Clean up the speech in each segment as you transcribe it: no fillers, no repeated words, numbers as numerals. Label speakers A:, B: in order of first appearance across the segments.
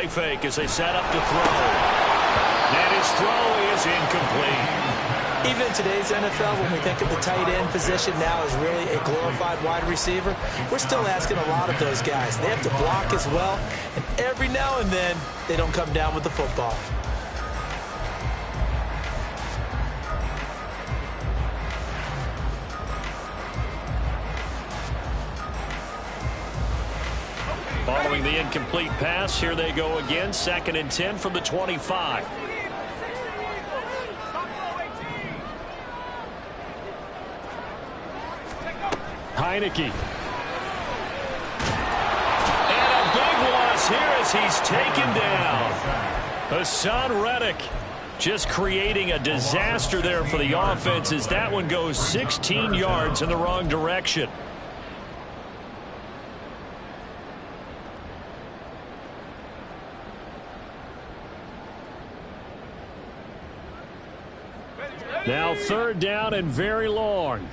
A: play fake as they set up to throw. And his throw is incomplete.
B: Even in today's NFL, when we think of the tight end position now as really a glorified wide receiver, we're still asking a lot of those guys. They have to block as well, and every now and then, they don't come down with the football.
A: Following the incomplete pass, here they go again. 2nd and 10 from the 25. Heineke. And a big loss here as he's taken down. Hassan Reddick just creating a disaster there for the offense as that one goes 16 yards in the wrong direction. Now 3rd down and very long.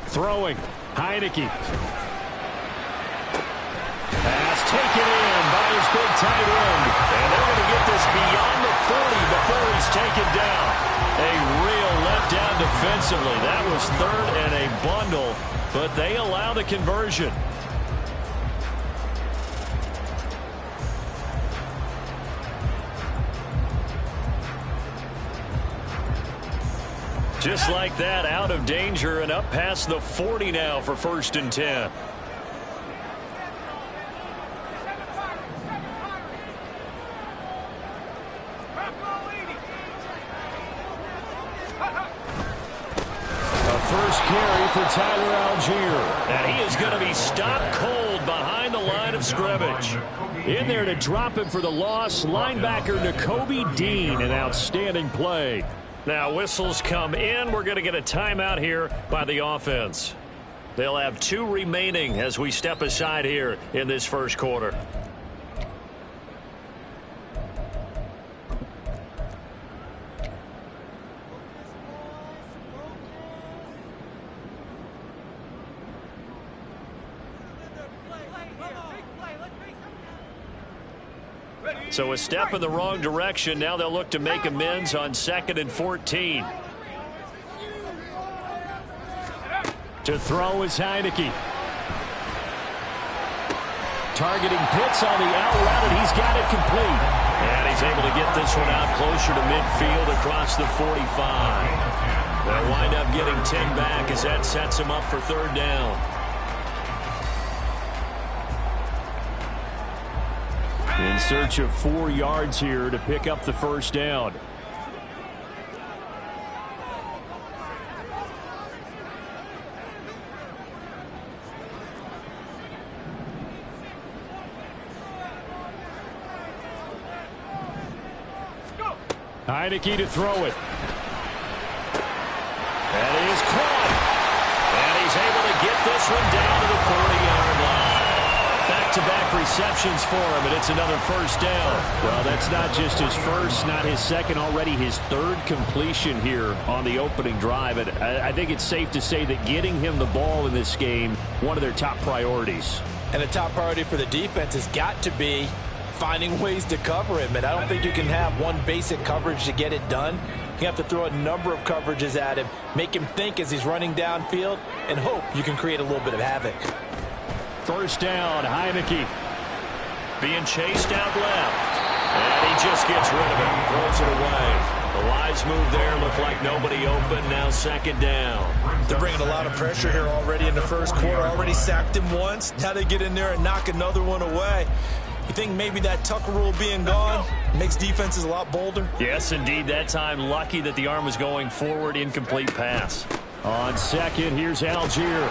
A: Throwing. Heineke. Pass taken in by his big tight end. And they're going to get this beyond the 40 before he's taken down. A real letdown defensively. That was 3rd and a bundle, but they allow the conversion. Just like that, out of danger and up past the 40 now for 1st and 10. A first carry for Tyler Algier. And he is going to be stopped cold behind the line of scrimmage. In there to drop him for the loss, linebacker Nakobe Dean. An outstanding play. Now whistles come in. We're going to get a timeout here by the offense. They'll have 2 remaining as we step aside here in this first quarter. So a step in the wrong direction. Now they'll look to make amends on 2nd and 14. To throw is Heineke. Targeting Pitts on the out route, and he's got it complete. And he's able to get this one out closer to midfield across the 45. They'll wind up getting 10 back as that sets him up for 3rd down. In search of 4 yards here to pick up the 1st down. Heineke to throw it. And he is caught. And he's able to get this one down to the 40-yard line. Back-to-back receptions for him, and it's another 1st down. Well, that's not just his first, not his second, already his 3rd completion here on the opening drive. And I think it's safe to say that getting him the ball in this game, one of their top priorities.
B: And a top priority for the defense has got to be finding ways to cover him. And I don't think you can have one basic coverage to get it done. You have to throw a number of coverages at him, make him think as he's running downfield, and hope you can create a little bit of havoc.
A: 1st down, Heineke being chased out left. And he just gets rid of it, throws it away. The wise move there, looked like nobody open, now 2nd down.
B: They're bringing a lot of pressure here already in the first quarter. Already sacked him once. Now they get in there and knock another one away. You think maybe that Tucker rule being gone makes defenses a lot bolder?
A: Yes, indeed. That time, lucky that the arm was going forward, incomplete pass. On 2nd, here's Algier.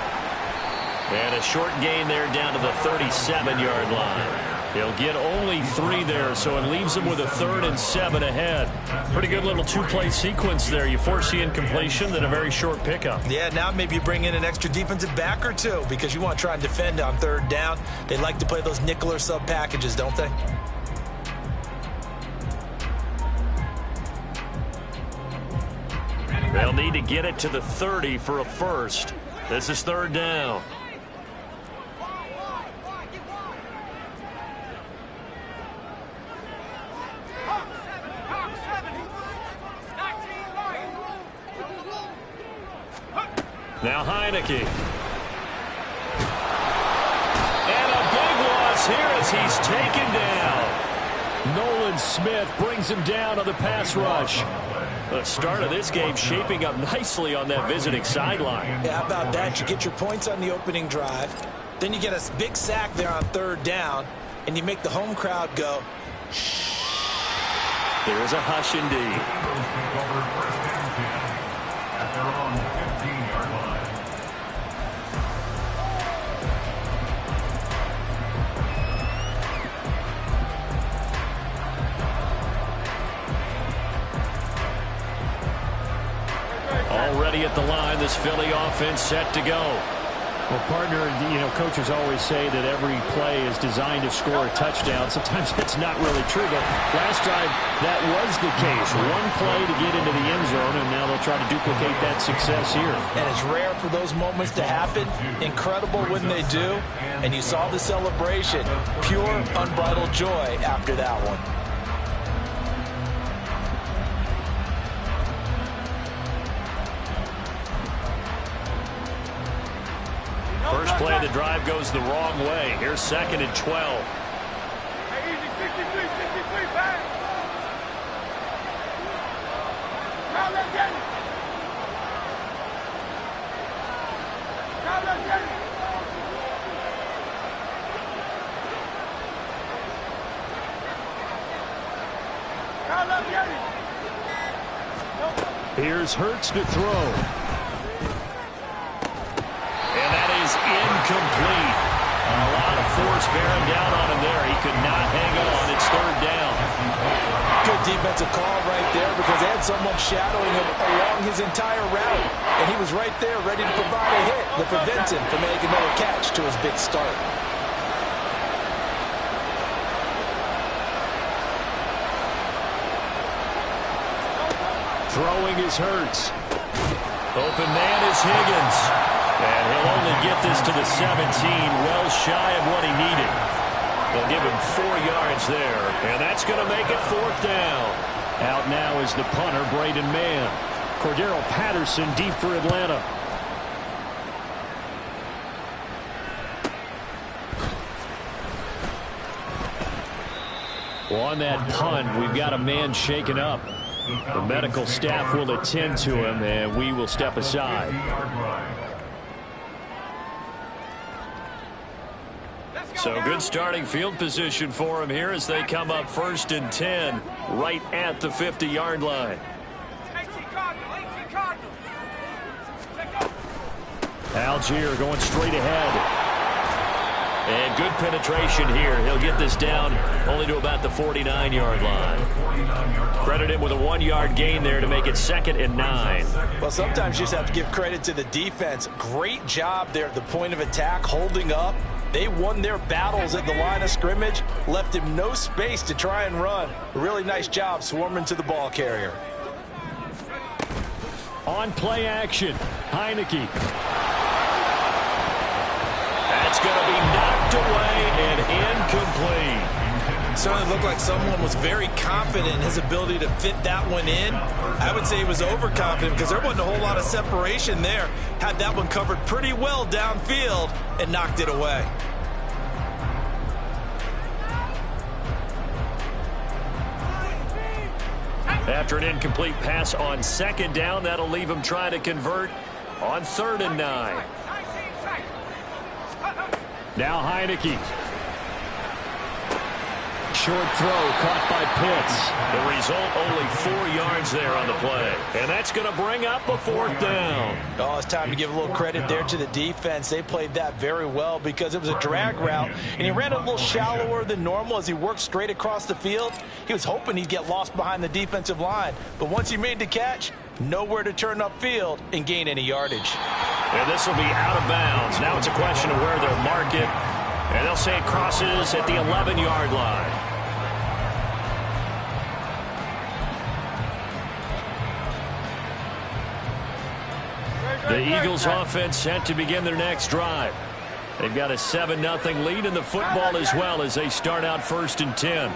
A: And a short gain there down to the 37-yard line. He'll get only 3 there, so it leaves him with a 3rd and 7 ahead. Pretty good little 2-play sequence there. You force the incompletion, then a very short pickup.
B: Yeah, now maybe you bring in an extra defensive back or 2 because you want to try and defend on 3rd down. They like to play those nickel or sub packages, don't they?
A: They'll need to get it to the 30 for a first. This is third down. Now Heineke. And a big loss here as he's taken down. Nolan Smith brings him down on the pass rush. The start of this game shaping up nicely on that visiting sideline.
B: Yeah, how about that? You get your points on the opening drive. Then you get a big sack there on third down. And you make the home crowd go, shh.
A: There's a hush indeed.
C: At their own 15-yard line.
A: Already at the line, this Philly offense set to go.
D: Well, partner, coaches always say that every play is designed to score a touchdown. Sometimes that's not really true, but last drive that was the case. One play to get into the end zone, and now they'll try to duplicate that success here.
B: And it's rare for those moments to happen. Incredible when they do. And you saw the celebration. Pure, unbridled joy after that one.
A: First play of the drive goes the wrong way. Here's 2nd and 12.
E: Hey, easy, 63, bang. Now let's get it. Now let's get it. Now let's get it.
A: Here's Hurts to throw. Incomplete. A lot of force bearing down on him there. He could not hang on. It's third down.
B: Good defensive call right there because they had someone shadowing him along his entire route. And he was right there ready to provide a hit that prevents him from making another catch to his big start.
A: Throwing is Hurts. Open man is Higgins. And he'll only get this to the 17, well shy of what he needed. They'll give him 4 yards there, and that's going to make it fourth down.
D: Out now is the punter, Braden Mann. Cordero Patterson deep for Atlanta. Well, on that punt, we've got a man shaken up. The medical staff will attend to him, and we will step aside.
A: So good starting field position for him here as they come up 1st and 10 right at the 50-yard line.
E: 18 Cardinal.
A: Algier going straight ahead. And good penetration here. He'll get this down only to about the 49-yard line. Credit him with a 1-yard gain there to make it 2nd and 9.
B: Well, sometimes you just have to give credit to the defense. Great job there at the point of attack, holding up. They won their battles at the line of scrimmage, left him no space to try and run. A really nice job swarming to the ball carrier.
D: On play action, Heineke.
A: That's going to be knocked away and incomplete.
B: Certainly looked like someone was very confident in his ability to fit that one in. I would say he was overconfident because there wasn't a whole lot of separation there. Had that one covered pretty well downfield and knocked it away.
A: After an incomplete pass on 2nd down, that'll leave him trying to convert on 3rd and 9.
D: Now Heineke. Short throw caught by Pitts.
A: The result, only 4 yards there on the play. And that's going to bring up a 4th down.
B: Oh, it's time to give a little credit there to the defense. They played that very well because it was a drag route, and he ran a little shallower than normal as he worked straight across the field. He was hoping he'd get lost behind the defensive line, but once he made the catch, nowhere to turn upfield and gain any yardage.
A: And this will be out of bounds. Now it's a question of where they'll mark it, and they'll say it crosses at the 11-yard line. The Eagles offense set to begin their next drive. They've got a 7-0 lead in the football as well as they start out 1st and 10.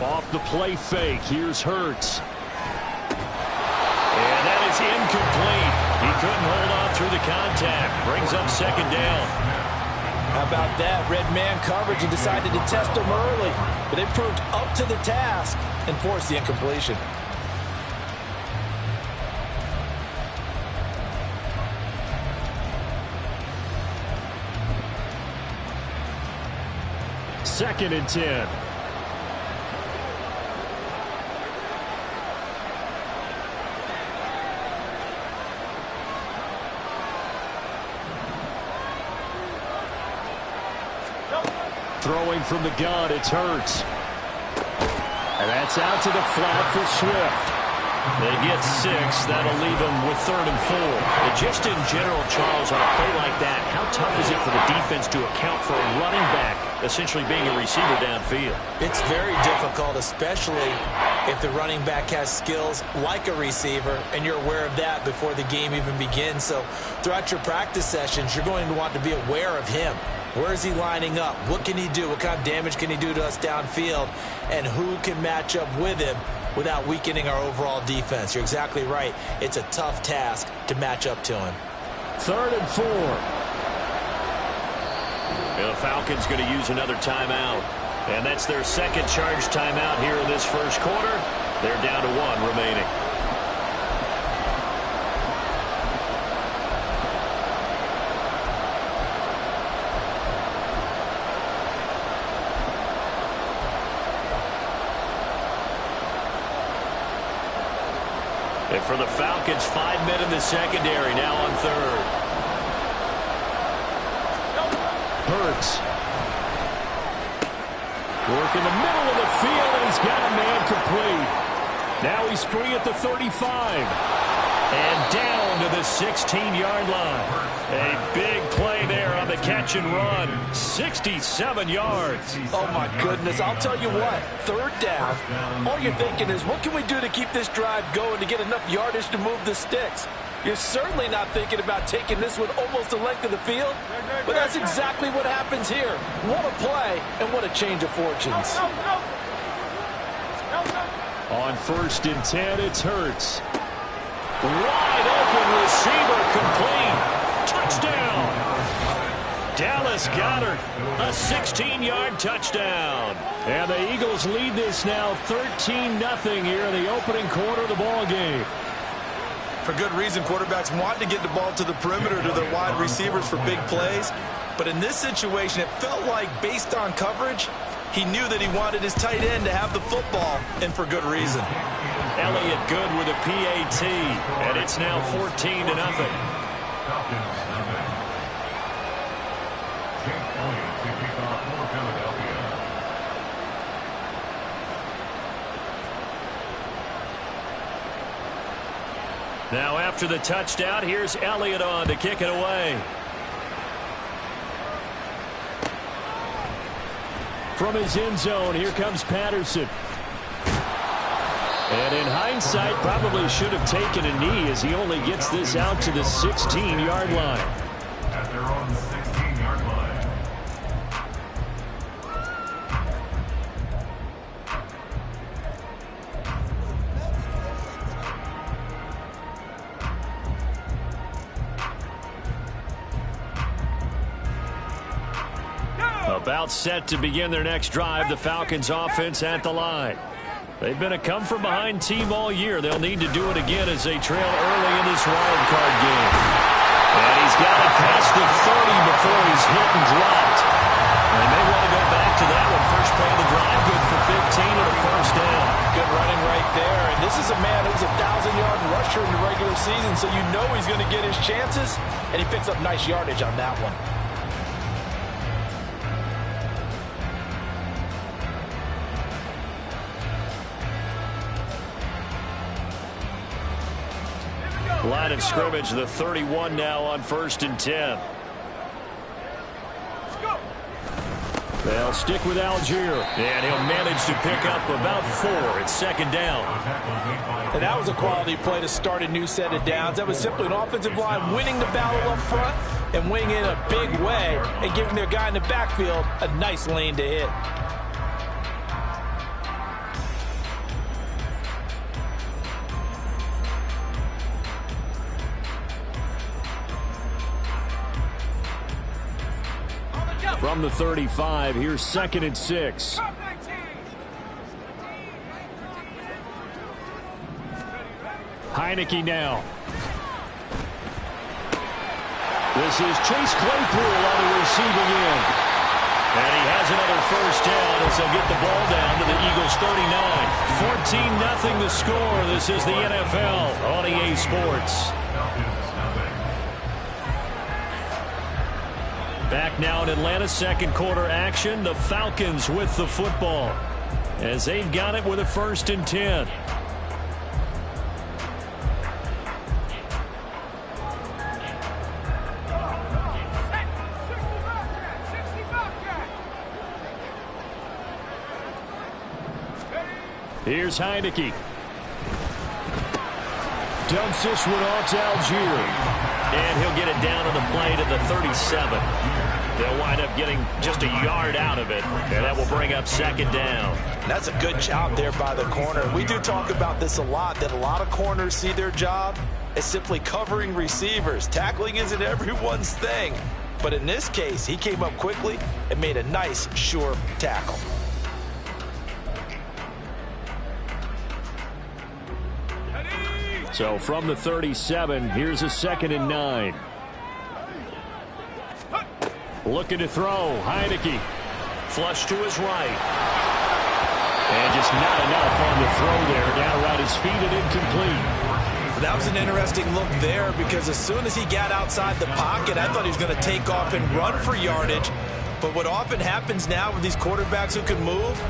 A: Off the play fake, here's Hurts. And that is incomplete. He couldn't hold on through the contact. Brings up 2nd down.
B: How about that? Red man coverage and decided to test them early. But they proved up to the task and forced the incompletion.
D: Second and 10. Throwing from the gun, it's Hurts. And that's out to the flat for Swift.
A: They get 6. That'll leave them with 3rd and 4. And just in general, Charles, on a play like that, how tough is it for the defense to account for a running back essentially being a receiver downfield?
B: It's very difficult, especially if the running back has skills like a receiver, and you're aware of that before the game even begins. So throughout your practice sessions, you're going to want to be aware of him. Where is he lining up? What can he do? What kind of damage can he do to us downfield? And who can match up with him without weakening our overall defense? You're exactly right. It's a tough task to match up to him.
D: 3rd and 4.
A: The Falcons going to use another timeout. And that's their 2nd charge timeout here in this 1st quarter. They're down to 1 remaining. And for the Falcons, 5 men in the secondary, now on 3rd.
D: Hurts. Work in the middle of the field, and he's got a man complete. Now he's free at the 35.
A: And down to the 16-yard line. A big play there on the catch and run. 67 yards.
B: Oh, my goodness. I'll tell you what. 3rd down. All you're thinking is, what can we do to keep this drive going to get enough yardage to move the sticks? You're certainly not thinking about taking this one almost the length of the field. But that's exactly what happens here. What a play and what a change of fortunes.
D: On 1st and 10, it's Hurts.
A: Wide open receiver complete. Touchdown. Dallas Goedert, a 16-yard touchdown.
D: And the Eagles lead this now 13-0 here in the opening quarter of the ball game.
B: For good reason, quarterbacks want to get the ball to the perimeter to their wide receivers for big plays. But in this situation, it felt like, based on coverage, he knew that he wanted his tight end to have the football, and for good reason.
A: Elliott good with a PAT, and it's now 14-0. Now after the touchdown, here's Elliott on to kick it away.
D: From his end zone, here comes Patterson. And in hindsight, probably should have taken a knee as he only gets this out to the 16-yard line.
C: At their own 16-yard line.
A: About set to begin their next drive, the Falcons offense at the line. They've been a come-from-behind team all year. They'll need to do it again as they trail early in this wild card game. And he's got it past the 30 before he's hit and dropped. And they may want to go back to that one. First play of the drive, good for 15 and a 1st down.
B: Good running right there. And this is a man who's a 1,000-yard rusher in the regular season, so you know he's going to get his chances. And he picks up nice yardage on that one.
A: Line of scrimmage, the 31 now on 1st and 10. They'll stick with Algier, and he'll manage to pick up about 4. It's second down.
B: And that was a quality play to start a new set of downs. That was simply an offensive line winning the battle up front and winning in a big way and giving their guy in the backfield a nice lane to hit.
A: From the 35, here's 2nd and 6. Heineke now. This is Chase Claypool on the receiving end. And he has another first down as they'll get the ball down to the Eagles 39. 14-0 the score. This is the NFL on EA Sports. Back now in Atlanta, second quarter action. The Falcons with the football as they've got it with a 1st and 10. Here's Heineke. Dumps this one off to Algier. And he'll get it down on the play to the 37. They'll wind up getting just a yard out of it, and that will bring up second down.
B: That's a good job there by the corner. We do talk about this a lot, that a lot of corners see their job as simply covering receivers. Tackling isn't everyone's thing. But in this case, he came up quickly and made a nice, sure tackle.
A: So from the 37, here's a 2nd and 9. Looking to throw. Heineke. Flush to his right. And just not enough on the throw there. Down around his feet and incomplete.
B: That was an interesting look there because as soon as he got outside the pocket, I thought he was going to take off and run for yardage. But what often happens now with these quarterbacks who can move,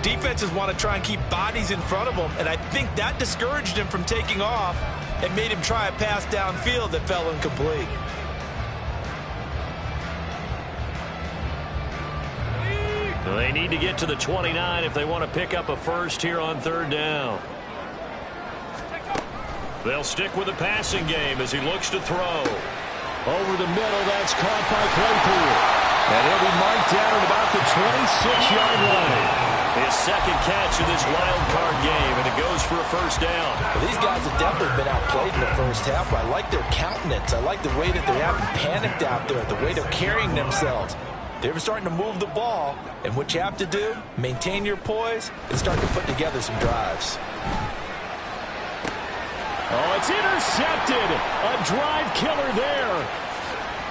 B: defenses want to try and keep bodies in front of them, and I think that discouraged him from taking off and made him try a pass downfield that fell incomplete.
A: So they need to get to the 29 if they want to pick up a first here on 3rd down. They'll stick with the passing game as he looks to throw. Over the middle, that's caught by Claypool. And he'll be marked down at about the 26-yard line. His second catch of this wild card game, and it goes for a first down.
B: Well, these guys have definitely been outplayed in the first half. I like their countenance. I like the way that they haven't panicked out there, the way they're carrying themselves. They're starting to move the ball, and what you have to do, maintain your poise and start to put together some drives.
A: Oh, it's intercepted. A drive killer there.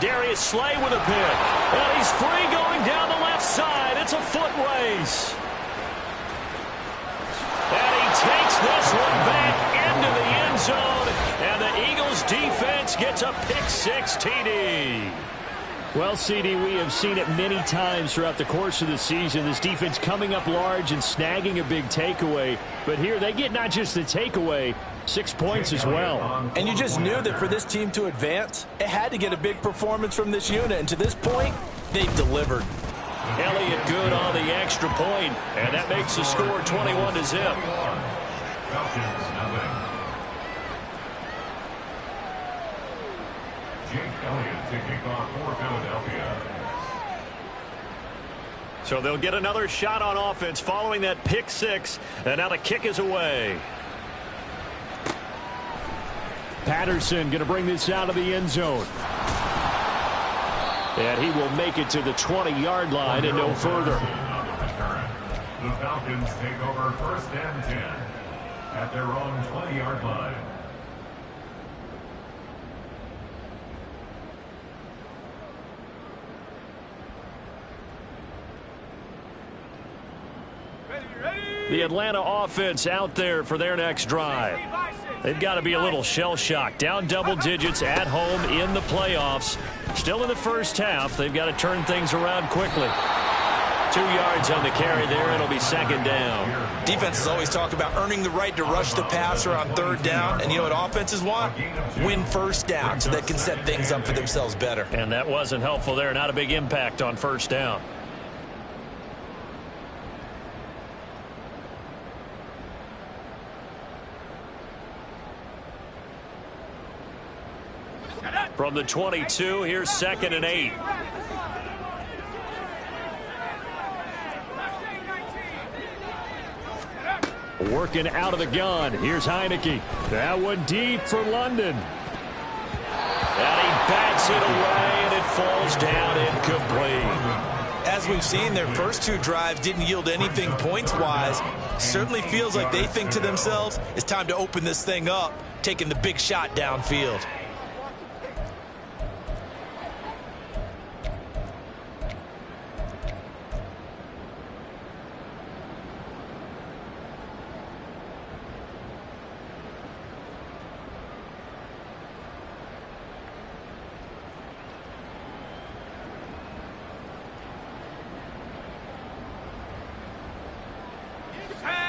A: Darius Slay with a pick. And he's free going down the left side. It's a foot race. And he takes this one back into the end zone. And the Eagles defense gets a pick-6 TD. Well, CD, we have seen it many times throughout the course of the season. This defense coming up large and snagging a big takeaway. But here they get not just the takeaway, 6 points as well.
B: And you just knew that for this team to advance, it had to get a big performance from this unit. And to this point, they've delivered.
A: Elliott good on the extra point, and that makes the score 21-0.
C: Falcons, nothing. Jake Elliott to kick off for Philadelphia.
A: So they'll get another shot on offense following that pick-6, and now the kick is away. Patterson going to bring this out of the end zone. And he will make it to the 20-yard line and no further.
C: The Falcons take over 1st and 10 at their own 20-yard line.
A: The Atlanta offense out there for their next drive. They've got to be a little shell-shocked. Down double digits at home in the playoffs. Still in the first half. They've got to turn things around quickly. 2 yards on the carry there. It'll be second down.
B: Defenses always talk about earning the right to rush the passer on 3rd down. And you know what offenses want? Win first down so they can set things up for themselves better.
A: And that wasn't helpful there. Not a big impact on first down. From the 22, here's 2nd and 8.
D: Working out of the gun. Here's Heineke. That one deep for London.
A: And he bats it away, and it falls down incomplete.
B: As we've seen, their first 2 drives didn't yield anything points-wise. Certainly feels like they think to themselves, it's time to open this thing up, taking the big shot downfield.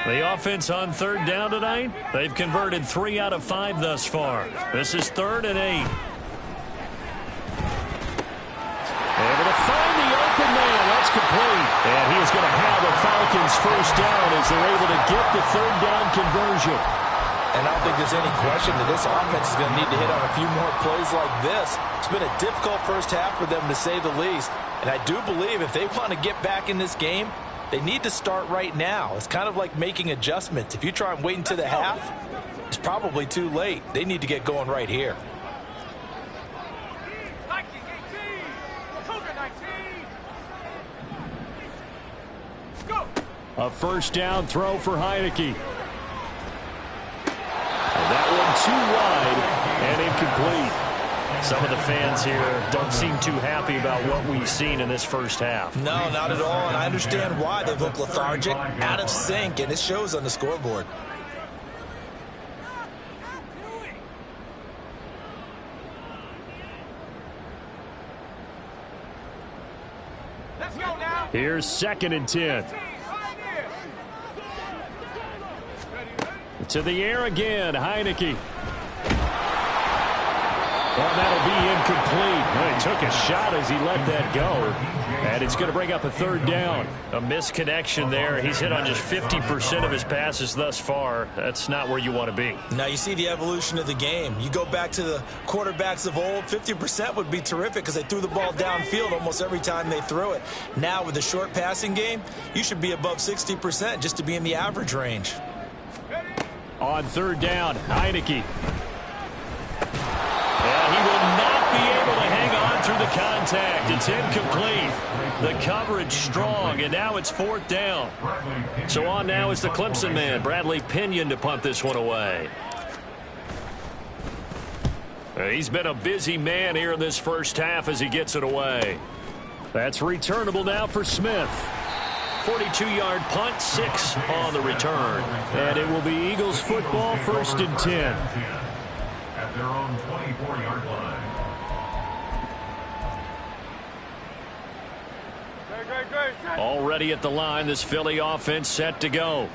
A: The offense on 3rd down tonight, they've converted 3 out of 5 thus far. This is 3rd and 8. Able to find the open man. That's complete. And he is going to have the Falcons first down as they're able to get the 3rd down conversion.
B: And I don't think there's any question that this offense is going to need to hit on a few more plays like this. It's been a difficult first half for them, to say the least. And I do believe if they want to get back in this game, they need to start right now. It's kind of like making adjustments. If you try and wait until the half, it's probably too late. They need to get going right here.
D: A first down throw for Heineke. And that one too wide and incomplete. Some of the fans here don't seem too happy about what we've seen in this first half.
B: No, not at all, and I understand why. They look lethargic, out of sync, and it shows on the scoreboard.
E: Let's go now.
D: Here's 2nd and 10. To the air again, Heineke. Well, that'll be incomplete. Well, he took a shot as he let that go. And it's going to bring up a 3rd down.
A: A misconnection there. He's hit on just 50% of his passes thus far. That's not where you want to be.
B: Now you see the evolution of the game. You go back to the quarterbacks of old, 50% would be terrific because they threw the ball downfield almost every time they threw it. Now with the short passing game, you should be above 60% just to be in the average range.
D: On 3rd down, Heineke.
A: And he will not be able to hang on through the contact. It's incomplete. The coverage strong, and now it's 4th down. So on now is the Clemson man, Bradley Pinion, to punt this one away. He's been a busy man here in this first half as he gets it away.
D: That's returnable now for Smith.
A: 42-yard punt, 6 on the return.
D: And it will be Eagles football, 1st and 10.
C: At their own 24-yard line.
A: Already at the line, this Philly offense set to go.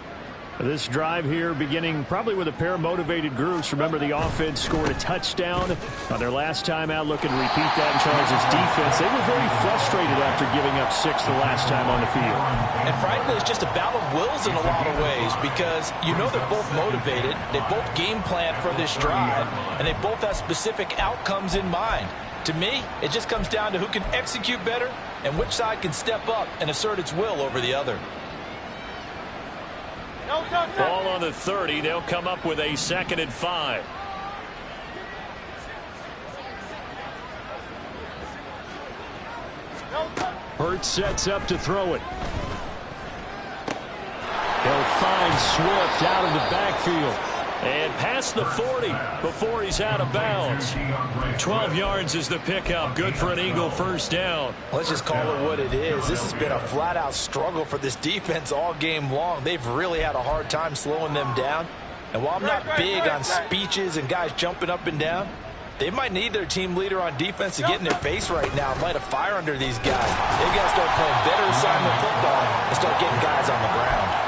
D: This drive here beginning probably with a pair of motivated groups. Remember, the offense scored a touchdown on their last time out. Looking to repeat that in Charles' defense. They were very frustrated after giving up 6 the last time on the field.
B: And frankly, it's just a battle of wills in a lot of ways because you know they're both motivated. They both game plan for this drive, and they both have specific outcomes in mind. To me, it just comes down to who can execute better and which side can step up and assert its will over the other.
A: Ball on the 30. They'll come up with a 2nd and 5.
D: Hurts sets up to throw it. He'll find Swift out of the backfield.
A: And past the 40 before he's out of bounds. 12 yards is the pickup. Good for an Eagle first down.
B: Let's just call it what it is. This has been a flat-out struggle for this defense all game long. They've really had a hard time slowing them down. And while I'm not big on speeches and guys jumping up and down, they might need their team leader on defense to get in their face right now and light a fire under these guys. They've got to start playing better assignment football and start getting guys on the ground.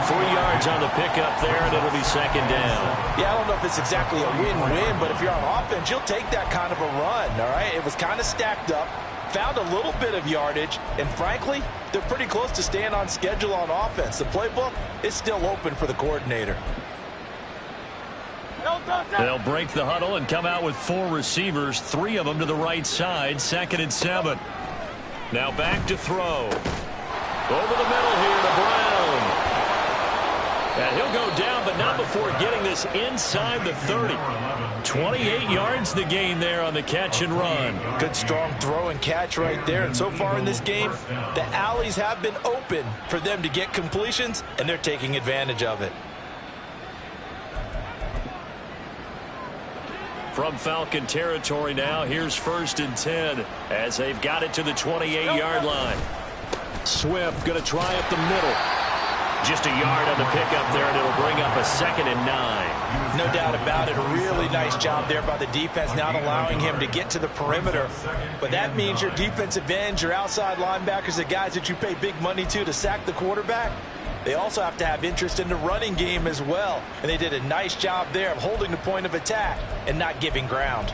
A: 3 yards on the pickup there, and it'll be 2nd down.
B: Yeah, I don't know if it's exactly a win-win, but if you're on offense, you'll take that kind of a run, all right? It was kind of stacked up, found a little bit of yardage, and frankly, they're pretty close to staying on schedule on offense. The playbook is still open for the coordinator.
A: They'll break the huddle and come out with 4 receivers, 3 of them to the right side, 2nd and 7. Now back to throw. Over the middle here to Brown. And he'll go down, but not before getting this inside the 30. 28 yards the gain there on the catch and run.
B: Good strong throw and catch right there. And so far in this game, the alleys have been open for them to get completions, and they're taking advantage of it.
A: From Falcon territory now, here's 1st and 10 as they've got it to the 28-yard line. Swift going to try up the middle. Just a yard on the pickup there, and it'll bring up a 2nd and 9.
B: No doubt about it. A really nice job there by the defense, not allowing him to get to the perimeter. But that means your defensive ends, your outside linebackers, the guys that you pay big money to sack the quarterback, they also have to have interest in the running game as well. And they did a nice job there of holding the point of attack and not giving ground.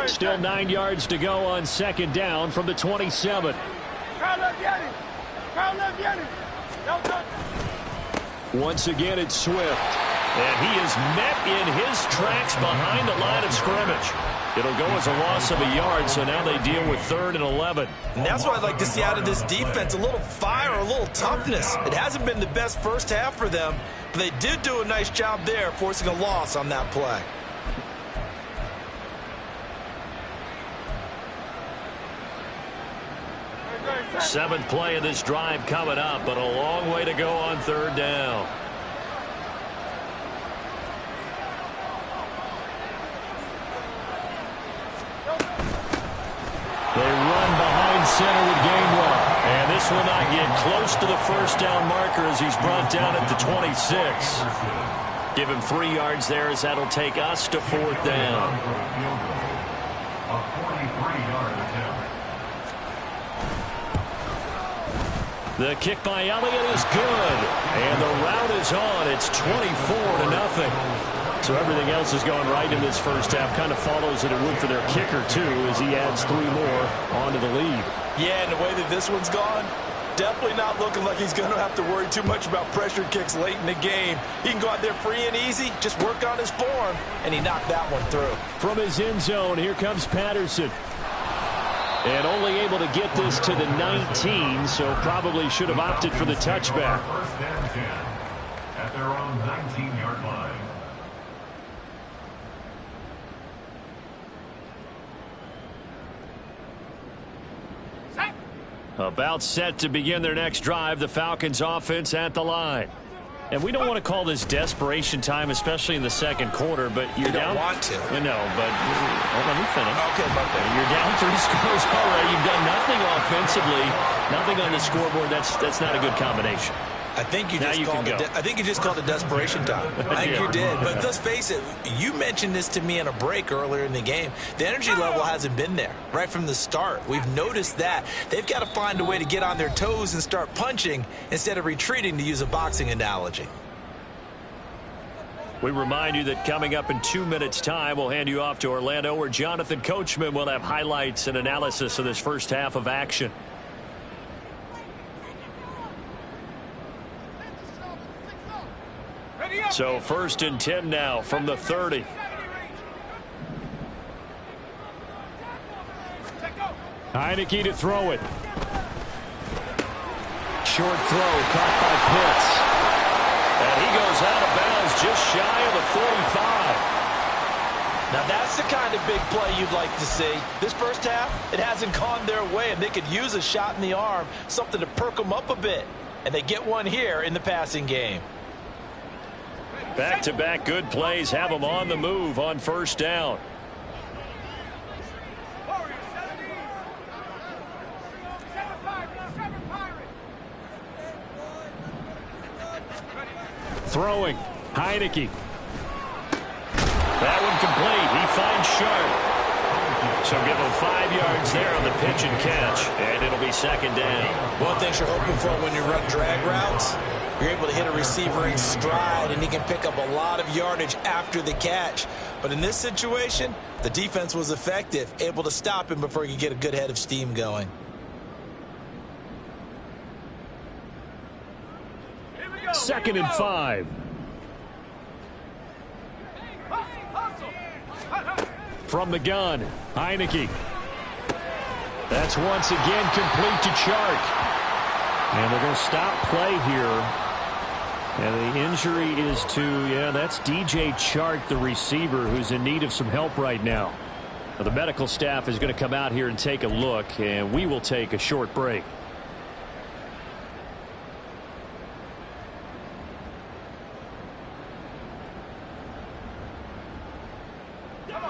A: Still 9 yards to go on 2nd down from the 27. Once again, it's Swift. And he is met in his tracks behind the line of scrimmage. It'll go as a loss of a yard, so now they deal with 3rd and 11.
B: And that's what I'd like to see out of this defense, a little fire, a little toughness. It hasn't been the best first half for them, but they did do a nice job there, forcing a loss on that play.
A: Seventh play of this drive coming up, but a long way to go on 3rd down. They run behind center with Gainwell. And this will not get close to the 1st down marker as he's brought down at the 26. Give him 3 yards there as that'll take us to 4th down.
C: A 43-yard attempt.
A: The kick by Elliott is good. And the route is on. It's 24-0. So everything else is going right in this first half. Kind of follows that it would for their kicker, too, as he adds 3 more onto the lead.
B: Yeah, and the way that this one's gone, definitely not looking like he's going to have to worry too much about pressure kicks late in the game. He can go out there free and easy, just work on his form, and he knocked that one through.
A: From his end zone, here comes Patterson. And only able to get this to the 19, so probably should have opted for the touchback.
C: 1st and 10 at their own 19-yard line.
A: About set to begin their next drive, the Falcons offense at the line. And we don't want to call this desperation time, especially in the 2nd quarter, but you're down.
B: You don't want to.
A: No, but let me finish.
B: Okay,
A: You're down 3 scores already. You've done nothing offensively, nothing on the scoreboard. That's not a good combination.
B: I think you just called it desperation time. I think you did. But let's face it, you mentioned this to me in a break earlier in the game. The energy level hasn't been there right from the start. We've noticed that. They've got to find a way to get on their toes and start punching instead of retreating, to use a boxing analogy.
A: We remind you that coming up in 2 minutes' time, we'll hand you off to Orlando, where Jonathan Coachman will have highlights and analysis of this first half of action. So 1st and 10 now from the 30. Heineke to throw it. Short throw caught by Pitts. And he goes out of bounds just shy of the 45.
B: Now that's the kind of big play you'd like to see. This first half, it hasn't gone their way, and they could use a shot in the arm, something to perk them up a bit. And they get one here in the passing game.
A: Back-to-back good plays have them on the move on 1st down. Throwing. Heineke. That one complete. He finds Sharp. So give him 5 yards there on the pitch and catch, and it'll be 2nd down.
B: One thing you're hoping for when you run drag routes, you're able to hit a receiver in stride, and he can pick up a lot of yardage after the catch. But in this situation, the defense was effective, able to stop him before he could get a good head of steam going.
E: Here we go.
A: 2nd and 5. From the gun, Heineke. That's once again complete to Chark. And they're going to stop play here. And the injury is to, that's DJ Chark, the receiver, who's in need of some help right now. Now, the medical staff is going to come out here and take a look, and we will take a short break.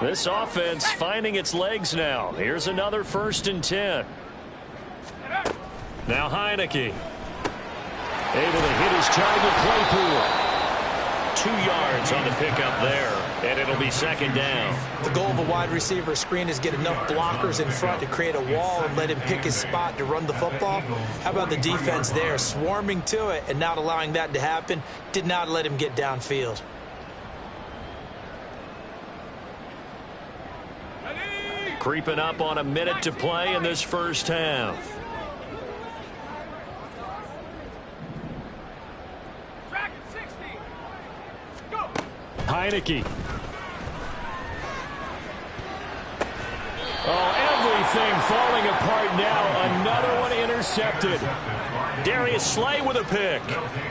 A: This offense finding its legs now. Here's another 1st and 10. Now Heineke. Able to hit his target, Claypool. 2 yards on the pickup there, and it'll be 2nd down.
B: The goal of a wide receiver screen is get enough blockers in front to create a wall and let him pick his spot to run the football. How about the defense there, swarming to it and not allowing that to happen? Did not let him get downfield.
A: Creeping up on a minute to play in this first half. Heineke. Oh, everything falling apart now. Another one intercepted. Darius Slay with a pick.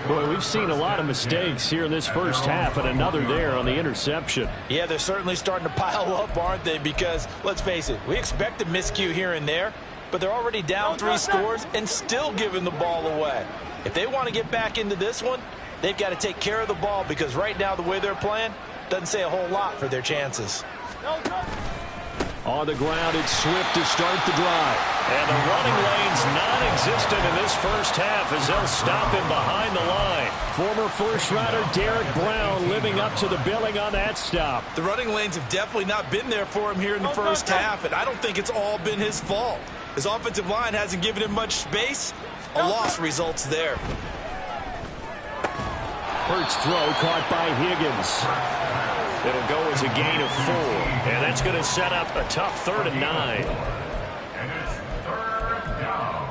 A: Boy, we've seen a lot of mistakes here in this first half, and another there on the interception.
B: Yeah, they're certainly starting to pile up, aren't they? Because, let's face it, we expect a miscue here and there, but they're already down 3 scores and still giving the ball away. If they want to get back into this one, they've got to take care of the ball, because right now the way they're playing doesn't say a whole lot for their chances.
A: On the ground, it's Swift to start the drive. And the running lane's non-existent in this first half as they'll stop him behind the line. Former first-rounder Derek Brown living up to the billing on that stop.
B: The running lanes have definitely not been there for him here in the first half, and I don't think it's all been his fault. His offensive line hasn't given him much space. A loss results there.
A: Hurts throw caught by Higgins. It'll go as a gain of 4. And that's going to set up a tough 3rd and 9.
C: And it's 3rd down.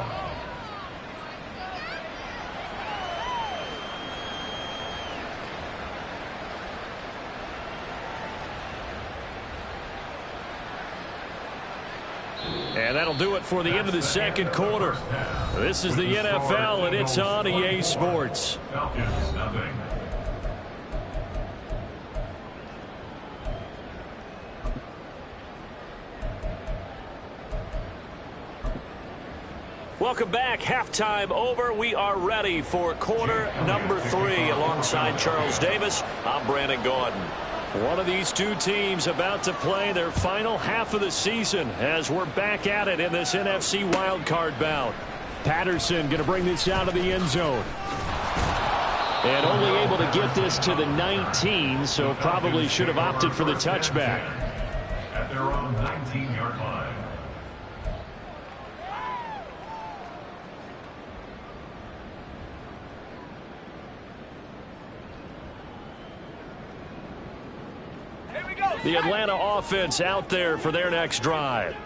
A: And that'll do it for the end of the second quarter. This is the NFL, and it's on EA Sports.
C: Falcons, nothing.
A: Welcome back. Halftime over. We are ready for quarter number 3. Alongside Charles Davis, I'm Brandon Gaudin. One of these two teams about to play their final half of the season as we're back at it in this NFC wildcard bout. Patterson going to bring this out of the end zone. And only able to get this to the 19, so probably should have opted for the touchback.
C: At their own 19-yard line.
A: The Atlanta offense out there for their next drive.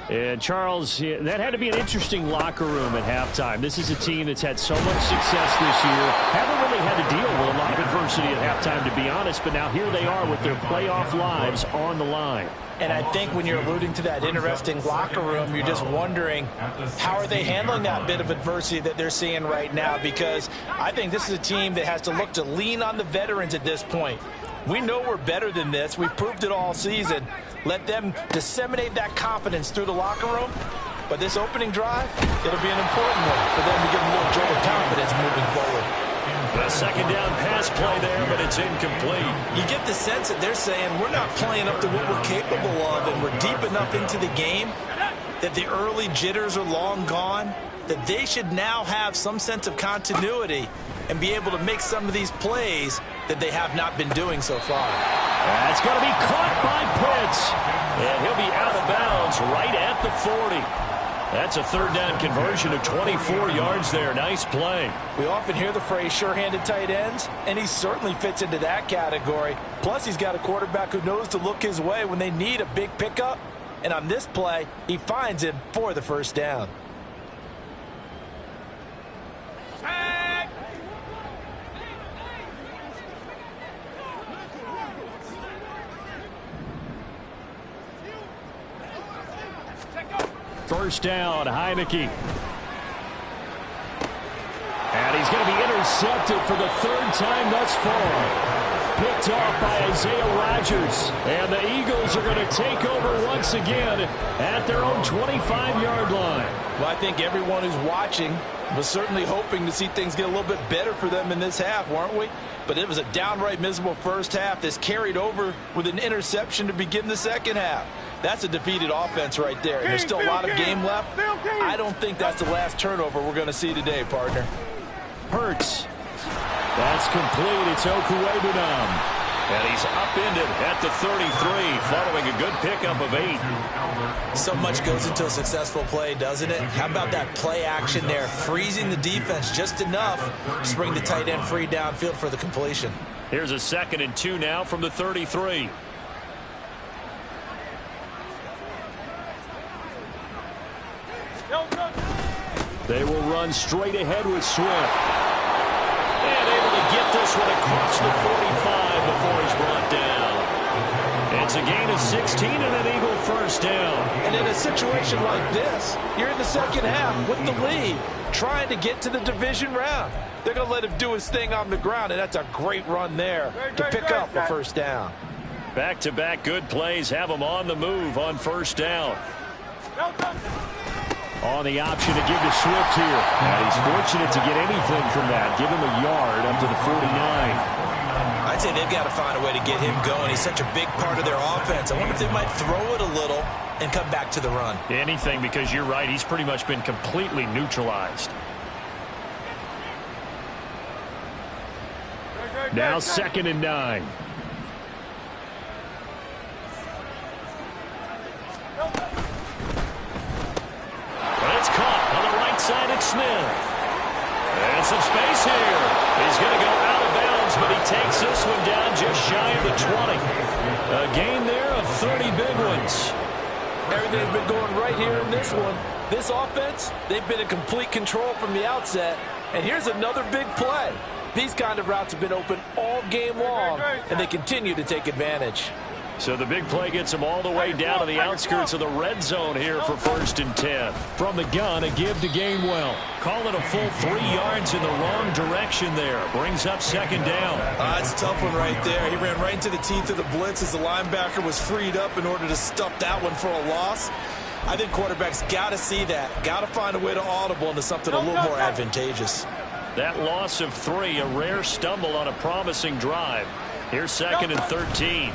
A: And, Charles, that had to be an interesting locker room at halftime. This is a team that's had so much success this year. Haven't really had to deal with a lot of adversity at halftime, to be honest. But now here they are with their playoff lives on the line.
B: And I think when you're alluding to that interesting locker room, you're just wondering how are they handling that bit of adversity that they're seeing right now, because I think this is a team that has to look to lean on the veterans at this point. We know we're better than this. We've proved it all season. Let them disseminate that confidence through the locker room. But this opening drive, it'll be an important one for them to give them a little jolt of confidence moving forward.
A: A second down pass play there, but it's incomplete.
B: You get the sense that they're saying we're not playing up to what we're capable of, and we're deep enough into the game that the early jitters are long gone, that they should now have some sense of continuity and be able to make some of these plays that they have not been doing so far.
A: That's going to be caught by Pitts. And he'll be out of bounds right at the 40. That's a third down conversion of 24 yards there. Nice play.
B: We often hear the phrase sure-handed tight ends, and he certainly fits into that category. Plus, he's got a quarterback who knows to look his way when they need a big pickup. And on this play, he finds him for the first down.
D: First down, Heineke. And he's going to be intercepted for the third time thus far. Picked off by Isaiah Rodgers. And the Eagles are going to take over once again at their own 25-yard line.
B: Well, I think everyone who's watching was certainly hoping to see things get a little bit better for them in this half, weren't we? But it was a downright miserable first half. This carried over with an interception to begin the second half. That's a defeated offense right there. And there's still a lot of game left. I don't think that's the last turnover we're going to see today, partner.
D: Hurts. That's complete. It's Okuwebunam.
A: And he's upended at the 33, following a good pickup of 8.
B: So much goes into a successful play, doesn't it? How about that play action there, freezing the defense just enough to bring the tight end free downfield for the completion.
A: Here's a 2nd and 2 now from the 33.
D: They will run straight ahead with Swift.
A: And able to get this one across the 45 before he's brought down. It's a gain of 16 and an Eagle first down.
B: And in a situation like this, you're in the second half with the lead, trying to get to the division round. They're going to let him do his thing on the ground, and that's a great run there to pick up a first down.
A: Back-to-back good plays have him on the move on first down.
D: On the option to give to Swift here. And he's fortunate to get anything from that. Give him a yard up to the 49.
B: I'd say they've got to find a way to get him going. He's such a big part of their offense. I wonder if they might throw it a little and come back to the run.
A: Anything, because you're right. He's pretty much been completely neutralized.
D: Now 2nd and 9.
A: It's caught on the right side at Smith. And some space here. He's going to go out of bounds, but he takes this one down just shy of the 20. A gain there of 30 big ones.
B: Everything's been going right here in this one. This offense, they've been in complete control from the outset. And here's another big play. These kind of routes have been open all game long, and they continue to take advantage.
A: So the big play gets him all the way down to the outskirts of the red zone here for 1st and 10.
D: From the gun, a give to Gainwell.
A: Call it a full 3 yards in the wrong direction there. Brings up 2nd down.
B: It's a tough one right there. He ran right into the teeth of the blitz as the linebacker was freed up in order to stuff that one for a loss. I think quarterbacks got to see that. Got to find a way to audible into something a little more advantageous.
A: That loss of 3, a rare stumble on a promising drive. Here's 2nd and 13.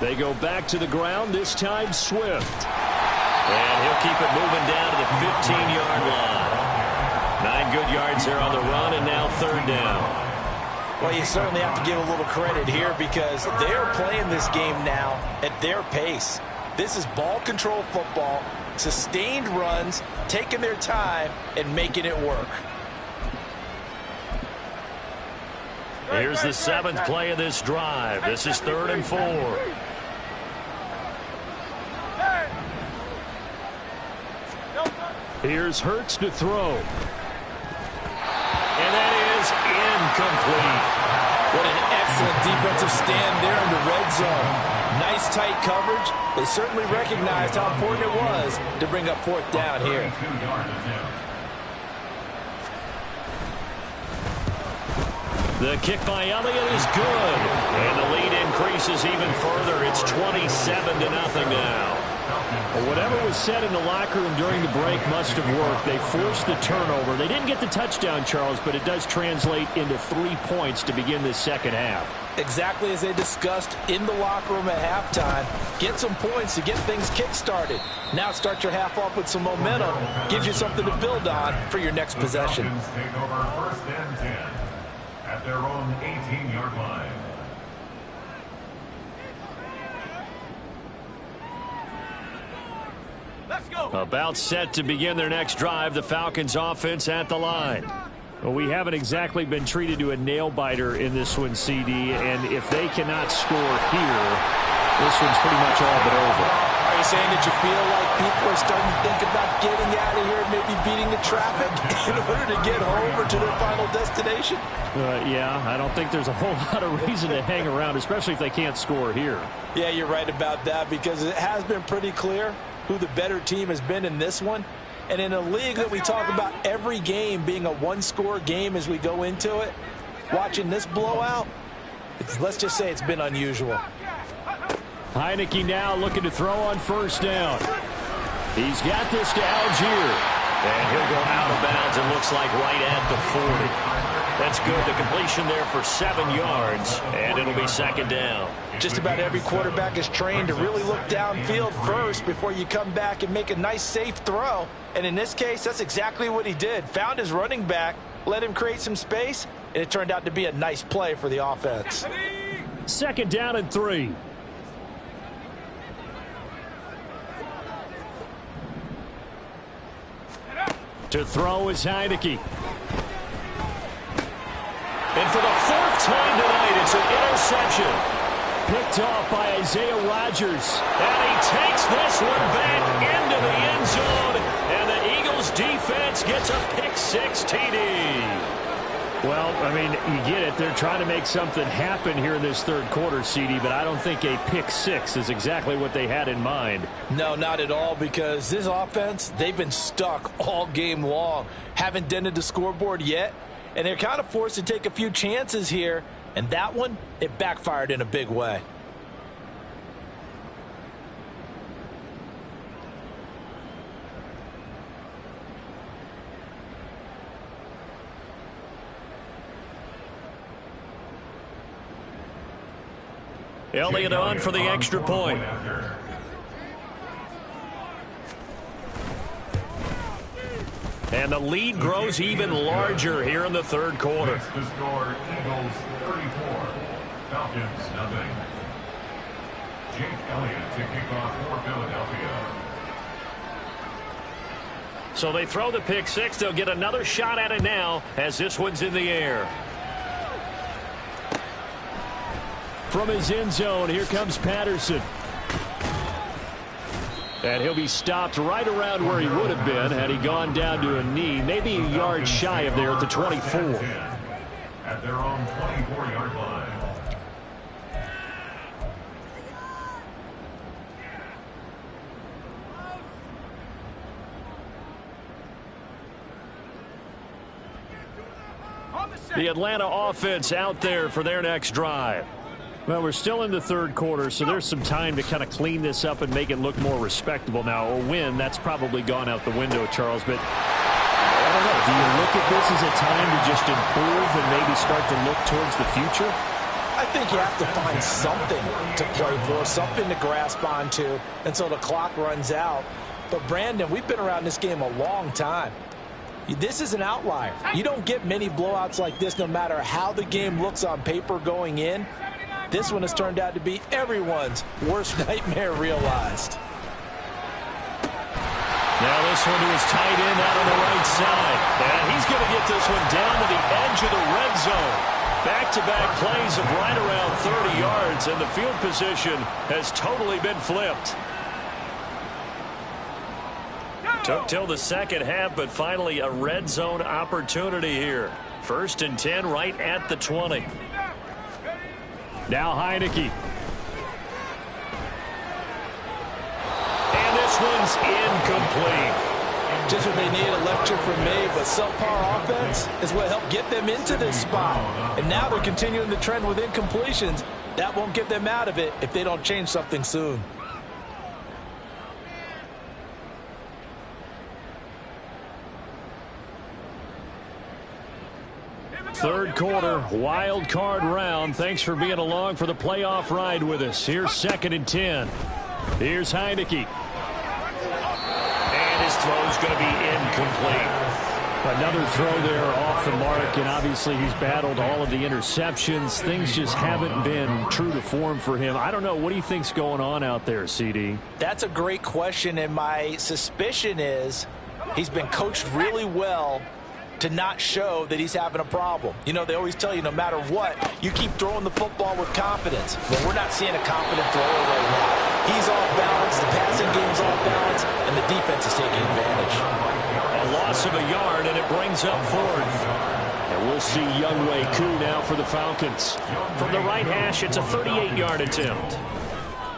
D: They go back to the ground, this time Swift.
A: And he'll keep it moving down to the 15-yard line. 9 good yards there on the run, and now 3rd down.
B: Well, you certainly have to give a little credit here because they're playing this game now at their pace. This is ball control football, sustained runs, taking their time, and making it work.
A: Here's the 7th play of this drive. This is 3rd and 4.
D: Here's Hurts to throw.
A: And that is incomplete.
B: What an excellent defensive stand there in the red zone. Nice tight coverage. They certainly recognized how important it was to bring up 4th down here.
A: The kick by Elliott is good. And the lead increases even further. It's 27-0 now.
D: Well, whatever was said in the locker room during the break must have worked. They forced the turnover. They didn't get the touchdown, Charles, but it does translate into 3 points to begin this second half.
B: Exactly as they discussed in the locker room at halftime. Get some points to get things kick-started. Now start your half off with some momentum. Gives you something to build on for your next possession.
C: Take over 1st and 10 at their own 18-yard line.
E: Let's go.
D: About set to begin their next drive, the Falcons offense at the line. Well, we haven't exactly been treated to a nail-biter in this one, CD, and if they cannot score here, this one's pretty much all but over.
B: Are you saying that you feel like people are starting to think about getting out of here and maybe beating the traffic in order to get home or to their final destination?
D: Yeah, I don't think there's a whole lot of reason to hang around, especially if they can't score here.
B: Yeah, you're right about that because it has been pretty clear who the better team has been in this one. And in a league that we talk about every game being a one-score game as we go into it, watching this blowout, let's just say it's been unusual.
D: Heineke now looking to throw on first down. He's got this to Algier.
A: And he'll go out of bounds, it looks like right at the 40. That's good. The completion there for 7 yards, and it'll be second down.
B: Just about every quarterback is trained to really look downfield first before you come back and make a nice, safe throw. And in this case, that's exactly what he did. Found his running back, let him create some space, and it turned out to be a nice play for the offense.
D: Second down and 3. To throw is Heineke.
A: And for the 4th time tonight, it's an interception.
D: Picked off by Isaiah Rodgers.
A: And he takes this one back into the end zone. And the Eagles defense gets a pick-6 TD.
D: Well, I mean, you get it. They're trying to make something happen here in this third quarter, CD, but I don't think a pick-6 is exactly what they had in mind.
B: No, not at all, because this offense, they've been stuck all game long. Haven't dented the scoreboard yet, and they're kind of forced to take a few chances here, and that one, it backfired in a big way.
A: Elliott on for the extra point. And the lead grows even larger here in the third quarter.
C: The score, Eagles 34, Falcons nothing. Jake Elliott to kick off for Philadelphia.
A: So they throw the pick-6. They'll get another shot at it now as this one's in the air.
D: From his end zone, here comes Patterson. And he'll be stopped right around where he would have been had he gone down to a knee, maybe a yard shy of there at the 24.
C: At their own 24-yard line.
A: The Atlanta offense out there for their next drive.
D: Well, we're still in the third quarter, so there's some time to kind of clean this up and make it look more respectable now. A win, that's probably gone out the window, Charles. But I don't know. Do you look at this as a time to just improve and maybe start to look towards the future?
B: I think you have to find something to play for, something to grasp onto until the clock runs out. But, Brandon, we've been around this game a long time. This is an outlier. You don't get many blowouts like this no matter how the game looks on paper going in. This one has turned out to be everyone's worst nightmare realized.
A: Now this one to his tight end out on the right side. And he's going to get this one down to the edge of the red zone. Back-to-back plays of right around 30 yards, and the field position has totally been flipped. Took till the second half, but finally a red zone opportunity here. 1st and 10 right at the 20.
D: Now Heineke.
A: And this one's incomplete.
B: Just what they need, a lecture from me, but subpar offense is what helped get them into this spot. And now they're continuing the trend with incompletions. That won't get them out of it if they don't change something soon.
D: Third quarter, wild card round. Thanks for being along for the playoff ride with us. Here's 2nd and 10. Here's Heineke.
A: And his throw's going to be incomplete.
D: Another throw there off the mark, and obviously he's battled all of the interceptions. Things just haven't been true to form for him. I don't know. What do you think's going on out there, CD?
B: That's a great question, and my suspicion is he's been coached really well to not show that he's having a problem. You know, they always tell you no matter what, you keep throwing the football with confidence. But we're not seeing a confident thrower right now. He's off balance, the passing game's off balance, and the defense is taking advantage.
A: A loss of a yard, and it brings up 4th.
D: And we'll see Younghoe Koo now for the Falcons.
A: From the right hash, it's a 38-yard attempt.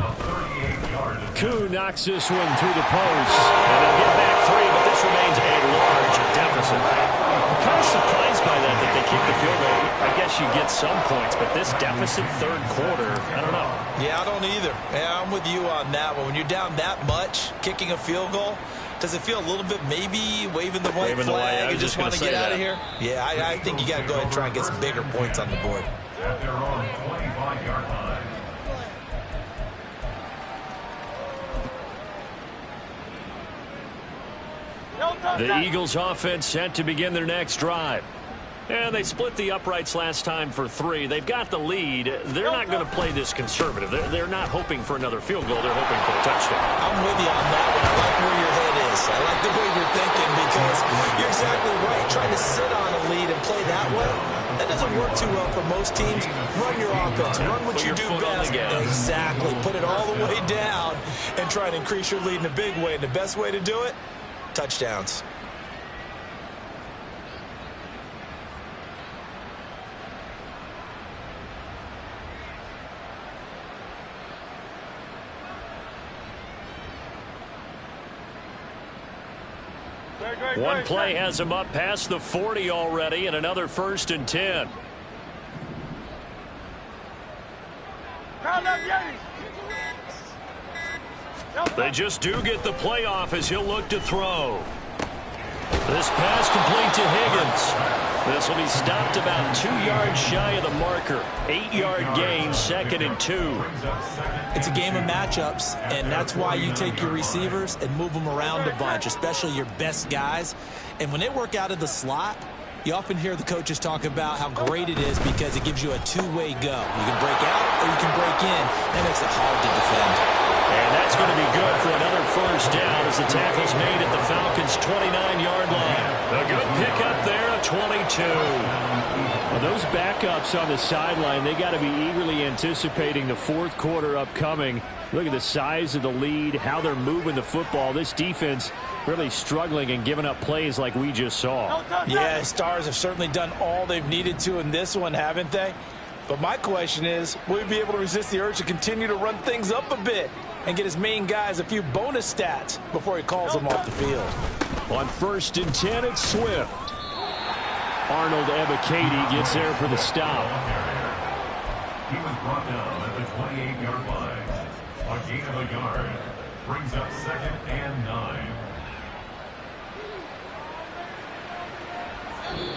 C: A 38-yard attempt.
D: Koo knocks this one through the post. And they'll get back 3, but this remains a large deficit. I'm kind of surprised by that they kick the field goal. I guess you get some points, but this deficit third quarter, I don't know.
B: Yeah, I don't either. Yeah, I'm with you on that one. When you're down that much, kicking a field goal, does it feel a little bit maybe waving the white flag and just want to get out of here? Yeah, I think you got to go ahead and try and get some bigger points on the board.
C: At their own 25-yard line.
A: The Eagles offense set to begin their next drive. And they split the uprights last time for 3. They've got the lead. They're not going to play this conservative. They're not hoping for another field goal. They're hoping for a touchdown.
B: I'm with you on that one. I like where your head is. I like the way you're thinking because you're exactly right. Trying to sit on a lead and play that way, that doesn't work too well for most teams. Run your offense. Run what you do best. Exactly. Put it all the way down and try and increase your lead in a big way. And the best way to do it, touchdowns.
A: One play has him up past the 40 already, and another 1st and 10. They just do get the play off as he'll look to throw. This pass complete to Higgins. This will be stopped about 2 yards shy of the marker. 8-yard gain, 2nd and 2.
B: It's a game of matchups, and that's why you take your receivers and move them around a bunch, especially your best guys. And when they work out of the slot, you often hear the coaches talk about how great it is because it gives you a two-way go. You can break out or you can break in. That makes it hard to defend.
A: And that's going to be good for another 1st down as the tackle's made at the Falcons' 29-yard line. A good pickup there, a 22.
D: Well, those backups on the sideline, they got to be eagerly anticipating the 4th quarter upcoming. Look at the size of the lead, how they're moving the football. This defense really struggling and giving up plays like we just saw.
B: Yeah, Stars have certainly done all they've needed to in this one, haven't they? But my question is, will he be able to resist the urge to continue to run things up a bit and get his main guys a few bonus stats before he calls them off the field?
D: On 1st and 10, it's Swift. Arnold Ebiketie gets there for the stop.
C: He was brought down at the 28-yard line. A gain of a yard brings up 2nd and 9.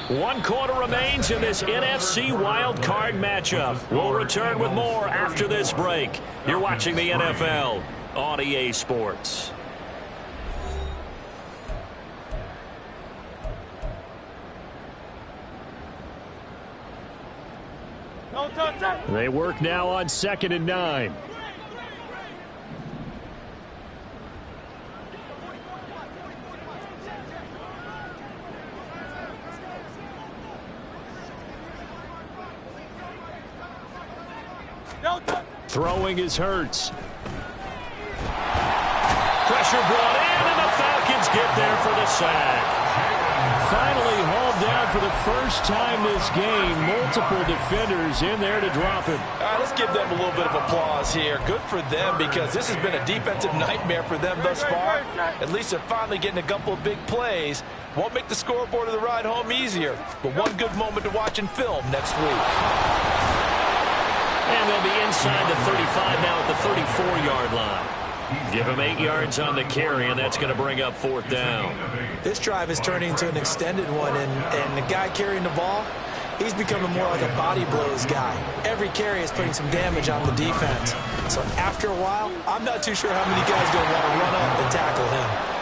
A: 1 quarter remains in this NFC Wild Card matchup. We'll return with more after this break. You're watching the NFL on EA Sports.
D: They work now on 2nd and 9. Throwing is Hurts.
A: Pressure brought in, and the Falcons get there for the sack.
D: Finally hauled down for the first time this game. Multiple defenders in there to drop him.
B: All right, let's give them a little bit of applause here. Good for them because this has been a defensive nightmare for them thus far. At least they're finally getting a couple of big plays. Won't make the scoreboard of the ride home easier, but one good moment to watch in film next week.
A: And they'll be inside the 35 now at the 34-yard line. Give him 8 yards on the carry, and that's going to bring up 4th down.
B: This drive is turning into an extended one, and the guy carrying the ball, he's becoming more like a body blows guy. Every carry is putting some damage on the defense. So after a while, I'm not too sure how many guys are going to want to run up and tackle him.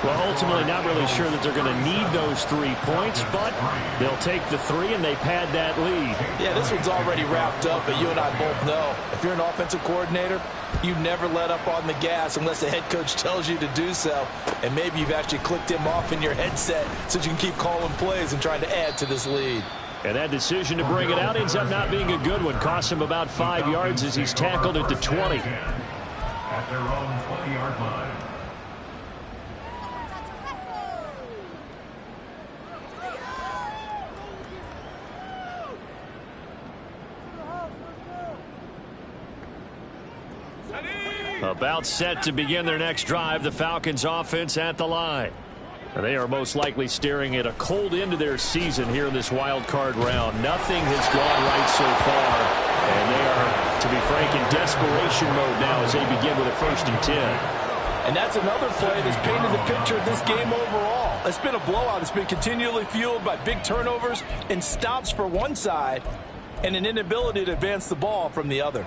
D: Well, ultimately not really sure that they're going to need those 3 points, but they'll take the 3 and they pad that lead.
B: Yeah, this one's already wrapped up, but you and I both know if you're an offensive coordinator, you never let up on the gas unless the head coach tells you to do so. And maybe you've actually clicked him off in your headset so you can keep calling plays and trying to add to this lead.
D: And that decision to bring it out ends up not being a good one. Costs him about 5 yards as he's tackled at the 20.
C: At their own 20-yard line.
A: About set to begin their next drive, the Falcons offense at the line. They are most likely staring at a cold end to their season here in this wild card round. Nothing has gone right so far, and they are, to be frank, in desperation mode now as they begin with a 1st and 10.
B: And that's another play that's painted the picture of this game overall. It's been a blowout. It's been continually fueled by big turnovers and stops for one side and an inability to advance the ball from the other.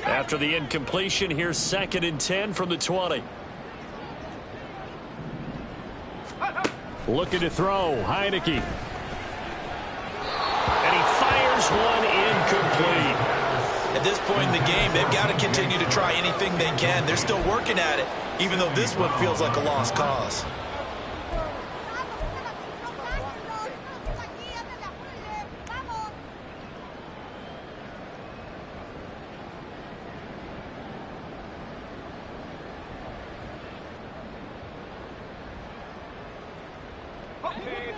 A: After the incompletion, here's 2nd and 10 from the 20.
D: Looking to throw, Heineke.
A: And he fires one incomplete.
B: At this point in the game, they've got to continue to try anything they can. They're still working at it, even though this one feels like a lost cause.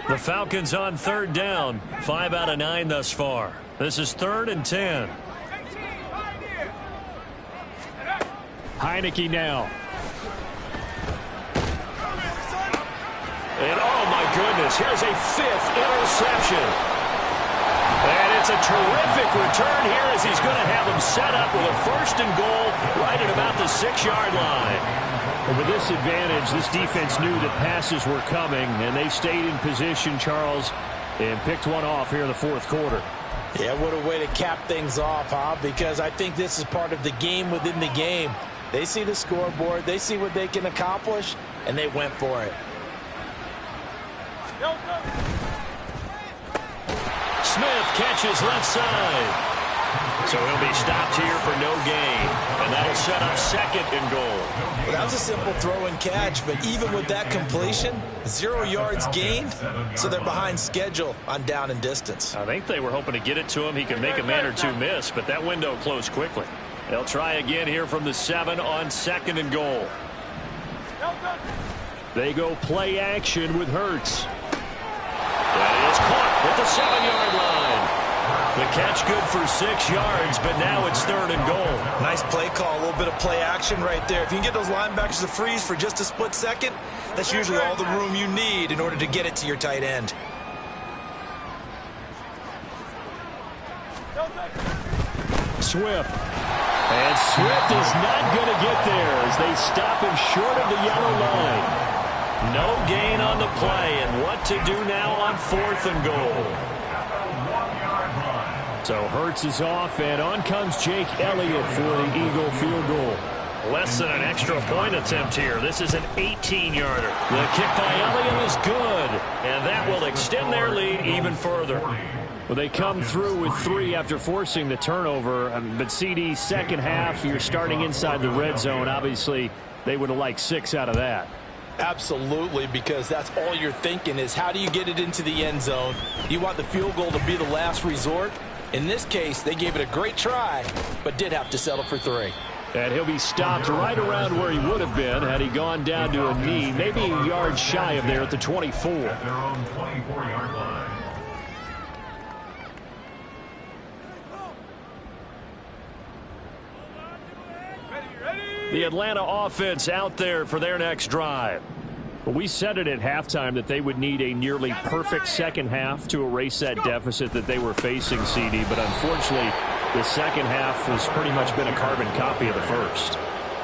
A: The Falcons on 3rd down. 5 out of 9 thus far. This is 3rd and 10.
D: Heineke now.
A: And oh my goodness, here's a 5th interception. And it's a terrific return here as he's going to have them set up with a 1st and goal right at about the 6-yard line.
D: And with this advantage, this defense knew that passes were coming, and they stayed in position, Charles, and picked one off here in the 4th quarter.
B: Yeah, what a way to cap things off, huh? Because I think this is part of the game within the game. They see the scoreboard, they see what they can accomplish, and they went for it.
A: Smith catches left side. So he'll be stopped here for no gain. And that'll set up 2nd and goal.
B: Well, that was a simple throw and catch, but even with that completion, 0 yards gained, so they're behind schedule on down and distance.
A: I think they were hoping to get it to him. He could make a man or two miss, but that window closed quickly. They'll try again here from the 7 on 2nd and goal.
D: They go play action with Hurts.
A: That is caught at the 7-yard line. The catch good for 6 yards, but now it's 3rd and goal.
B: Nice play call, a little bit of play action right there. If you can get those linebackers to freeze for just a split second, that's usually all the room you need in order to get it to your tight end.
D: Swift. And Swift is not going to get there as they stop him short of the yellow line.
A: No gain on the play, and what to do now on 4th and goal.
D: So Hurts is off, and on comes Jake Elliott for the Eagle field goal.
A: Less than an extra point attempt here. This is an 18-yarder. The kick by Elliott is good, and that will extend their lead even further.
D: Well, they come through with 3 after forcing the turnover. But CD, 2nd half, you're starting inside the red zone. Obviously, they would have liked 6 out of that.
B: Absolutely, because that's all you're thinking is how do you get it into the end zone? You want the field goal to be the last resort. In this case, they gave it a great try, but did have to settle for 3.
D: And he'll be stopped right around where he would have been had he gone down to a knee, maybe a yard shy of there at the 24.
C: At their own 24-yard line.
A: The Atlanta offense out there for their next drive.
D: Well, we said it at halftime that they would need a nearly perfect 2nd half to erase that deficit that they were facing, CD. But unfortunately, the 2nd half has pretty much been a carbon copy of the 1st.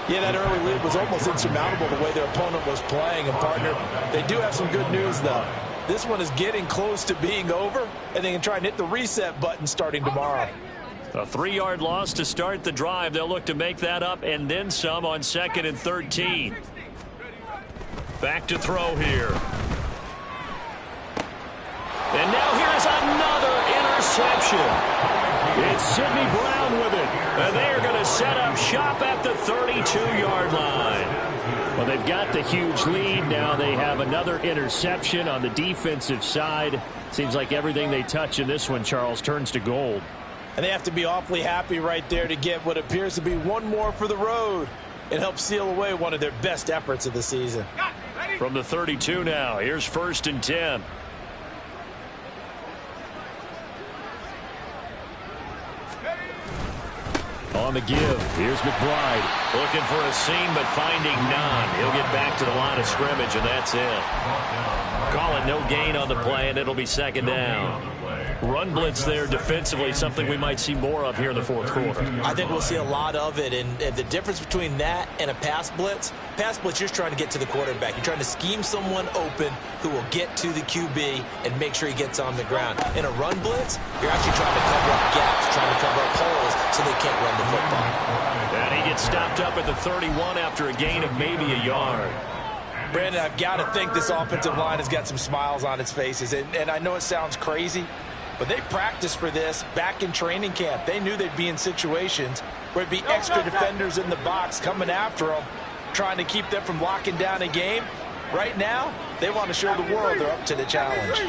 B: Yeah, that early lead was almost insurmountable the way their opponent was playing. And, partner, they do have some good news, though. This one is getting close to being over, and they can try and hit the reset button starting tomorrow.
A: A 3-yard loss to start the drive. They'll look to make that up and then some on 2nd and 13. Back to throw here. And now here's another interception. It's Sidney Brown with it. And they are going to set up shop at the 32-yard line.
D: Well, they've got the huge lead. Now they have another interception on the defensive side. Seems like everything they touch in this one, Charles, turns to gold.
B: And they have to be awfully happy right there to get what appears to be one more for the road. It helps seal away one of their best efforts of the season.
A: From the 32 now, here's 1st and 10. On the give, here's McBride. Looking for a seam, but finding none. He'll get back to the line of scrimmage, and that's it. Call it no gain on the play, and it'll be 2nd down. Run blitz there defensively, something we might see more of here in the 4th quarter.
B: I think we'll see a lot of it, and the difference between that and a pass blitz, you're just trying to get to the quarterback. You're trying to scheme someone open who will get to the QB and make sure he gets on the ground. In a run blitz, you're actually trying to cover up gaps, trying to cover up holes so they can't run the football.
A: And he gets stopped up at the 31 after a gain of maybe a yard.
B: Brandon, I've got to think this offensive line has got some smiles on its faces, and I know it sounds crazy, but they practiced for this back in training camp. They knew they'd be in situations where it'd be extra defenders in the box coming after them, trying to keep them from locking down a game. Right now, they want to show the world they're up to the challenge.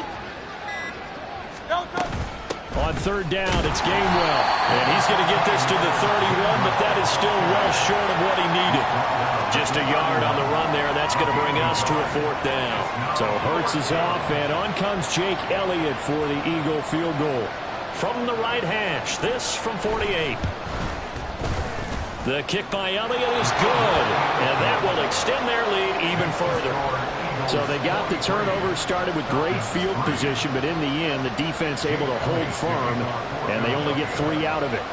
A: On 3rd down, it's Gainwell. And he's going to get this to the 31, but that is still well short of what he needed. Just a yard on the run there. That's going to bring us to a 4th down. So Hurts is off, and on comes Jake Elliott for the Eagle field goal. From the right hash, this from 48. The kick by Elliott is good, and that will extend their lead even further. So they got the turnover, started with great field position, but in the end, the defense able to hold firm, and they only get 3 out of it.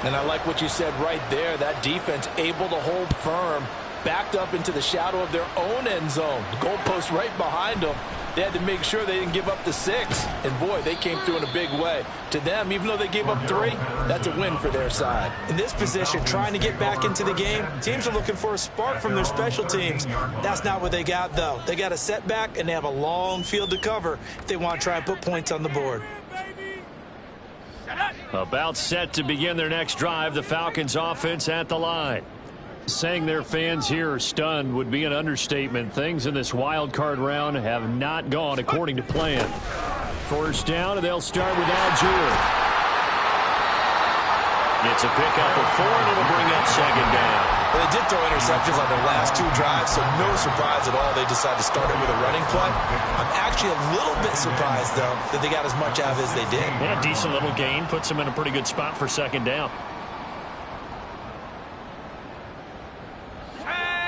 B: And I like what you said right there. That defense able to hold firm, backed up into the shadow of their own end zone. The goalpost right behind them. They had to make sure they didn't give up the 6. And, boy, they came through in a big way. To them, even though they gave up 3, that's a win for their side. In this position, trying to get back into the game, teams are looking for a spark from their special teams. That's not what they got, though. They got a setback, and they have a long field to cover if they want to try and put points on the board.
A: About set to begin their next drive, the Falcons offense at the line. Saying their fans here are stunned would be an understatement. Things in this wild card round have not gone according to plan. 1st down, and they'll start with Algier. It's a pickup of 4, and it'll bring up 2nd down.
B: Well, they did throw interceptions on their last 2 drives, so no surprise at all they decided to start it with a running play. I'm actually a little bit surprised, though, that they got as much out of it as they did.
A: Yeah, decent little gain. Puts them in a pretty good spot for 2nd down.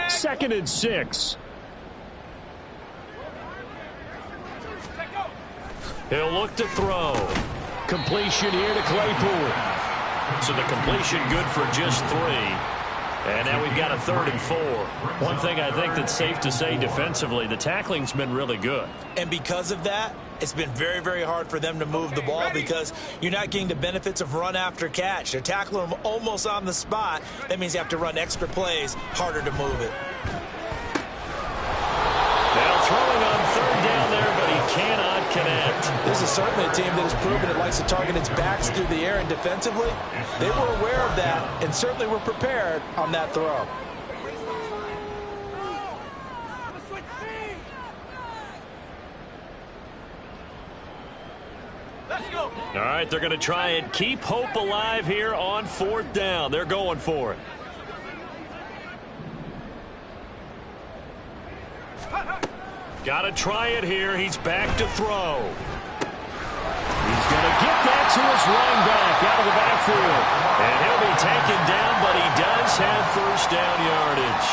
A: 2nd and 6. He'll look to throw. Completion here to Claypool. So the completion good for just 3. And now we've got a 3rd and 4. One thing I think that's safe to say defensively, the tackling's been really good.
B: And because of that, it's been very, very hard for them to move the ball because you're not getting the benefits of run after catch. They're tackling them almost on the spot. That means you have to run extra plays, harder to move it.
A: Now throwing on 3rd down there, but he cannot connect.
B: This is certainly a team that has proven it likes to target its backs through the air, and defensively, they were aware of that and certainly were prepared on that throw.
A: All right, they're going to try and keep hope alive here on 4th down. They're going for it. Got to try it here. He's back to throw. He's going to get that to his running back out of the backfield. And he'll be taken down, but he does have 1st down yardage.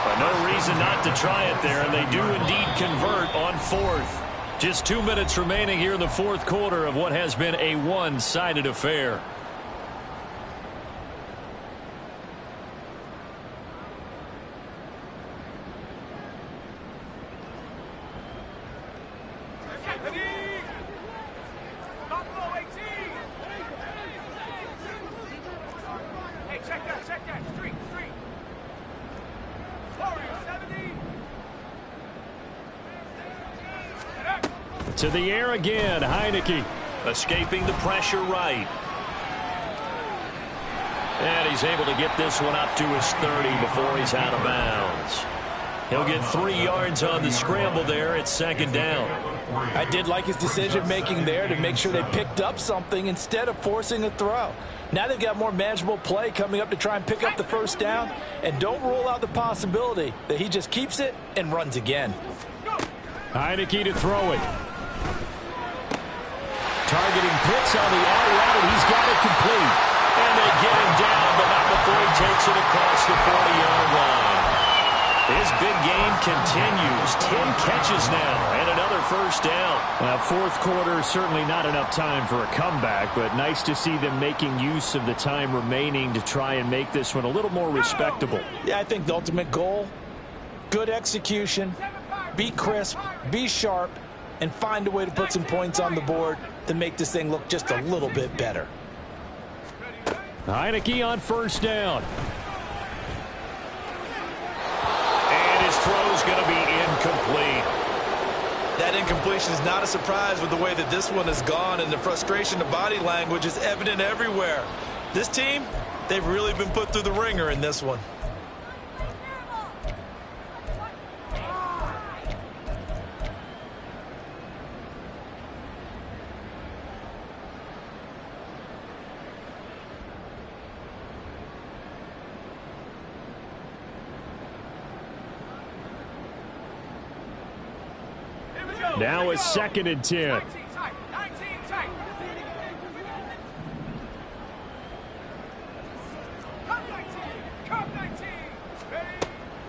A: But no reason not to try it there, and they do indeed convert on 4th. Just 2 minutes remaining here in the 4th quarter of what has been a one-sided affair. To the air again, Heineke escaping the pressure right. And he's able to get this one up to his 30 before he's out of bounds. He'll get 3 yards on the scramble there at second down.
B: I did like his decision-making there to make sure they picked up something instead of forcing a throw. Now they've got more manageable play coming up to try and pick up the first down, and don't rule out the possibility that he just keeps it and runs again.
D: Heineke to throw it. Targeting Pitts on the out route, and he's got it complete.
A: And they get him down, but not before he takes it across the 40-yard line. His big game continues. 10 catches now and another first down.
D: Fourth quarter, certainly not enough time for a comeback, but nice to see them making use of the time remaining to try and make this one a little more respectable.
B: Yeah, I think the ultimate goal, good execution, be crisp, be sharp, and find a way to put some points on the board to make this thing look just a little bit better.
D: Heineke on first down.
A: And his throw's going to be incomplete.
B: That incompletion is not a surprise with the way that this one has gone, and the frustration of body language is evident everywhere. This team, they've really been put through the ringer in this one.
D: Now it's 2nd and 10.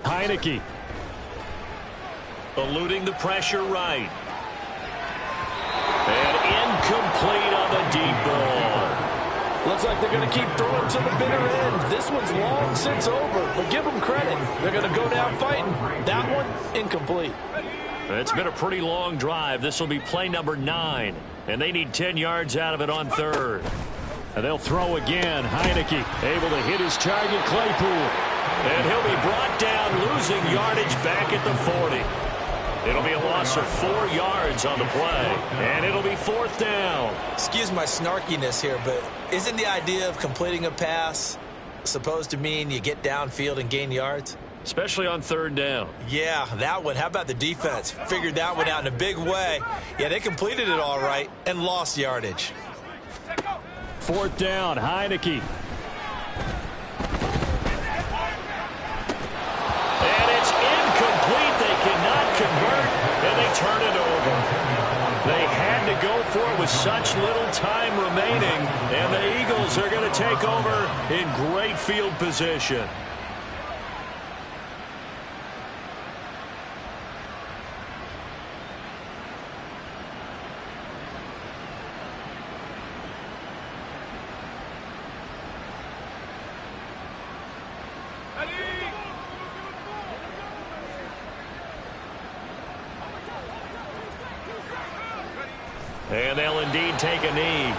D: Heineke.
A: Eluding the pressure right. And incomplete on the deep ball.
B: Looks like they're going to keep throwing to the bitter end. This one's long since over, but give them credit. They're going to go down fighting. That one, incomplete.
A: It's been a pretty long drive. This will be play number 9, and they need 10 yards out of it on third.
D: And they'll throw again. Heineke able to hit his target, Claypool.
A: And he'll be brought down, losing yardage back at the 40. It'll be a loss of 4 yards on the play, and it'll be 4th down.
B: Excuse my snarkiness here, but isn't the idea of completing a pass supposed to mean you get downfield and gain yards?
A: Especially on 3rd down.
B: Yeah, that one. How about the defense? Figured that one out in a big way. Yeah, they completed it all right and lost yardage.
D: 4th down, Heineke.
A: And it's incomplete. They cannot convert, and they turn it over. They had to go for it with such little time remaining, and the Eagles are going to take over in great field position. And they'll indeed take a knee.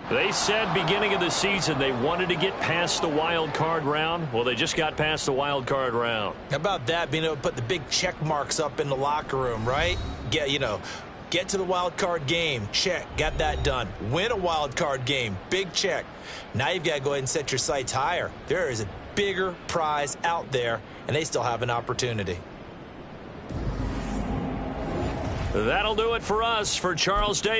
A: They said beginning of the season they wanted to get past the wild card round. Well, they just got past the wild card round.
B: How about that, being able to put the big check marks up in the locker room, right? Get to the wild card game, check, got that done. Win a wild card game, big check. Now you've got to go ahead and set your sights higher. There is a bigger prize out there, and they still have an opportunity.
A: That'll do it for us. For Charles Davis.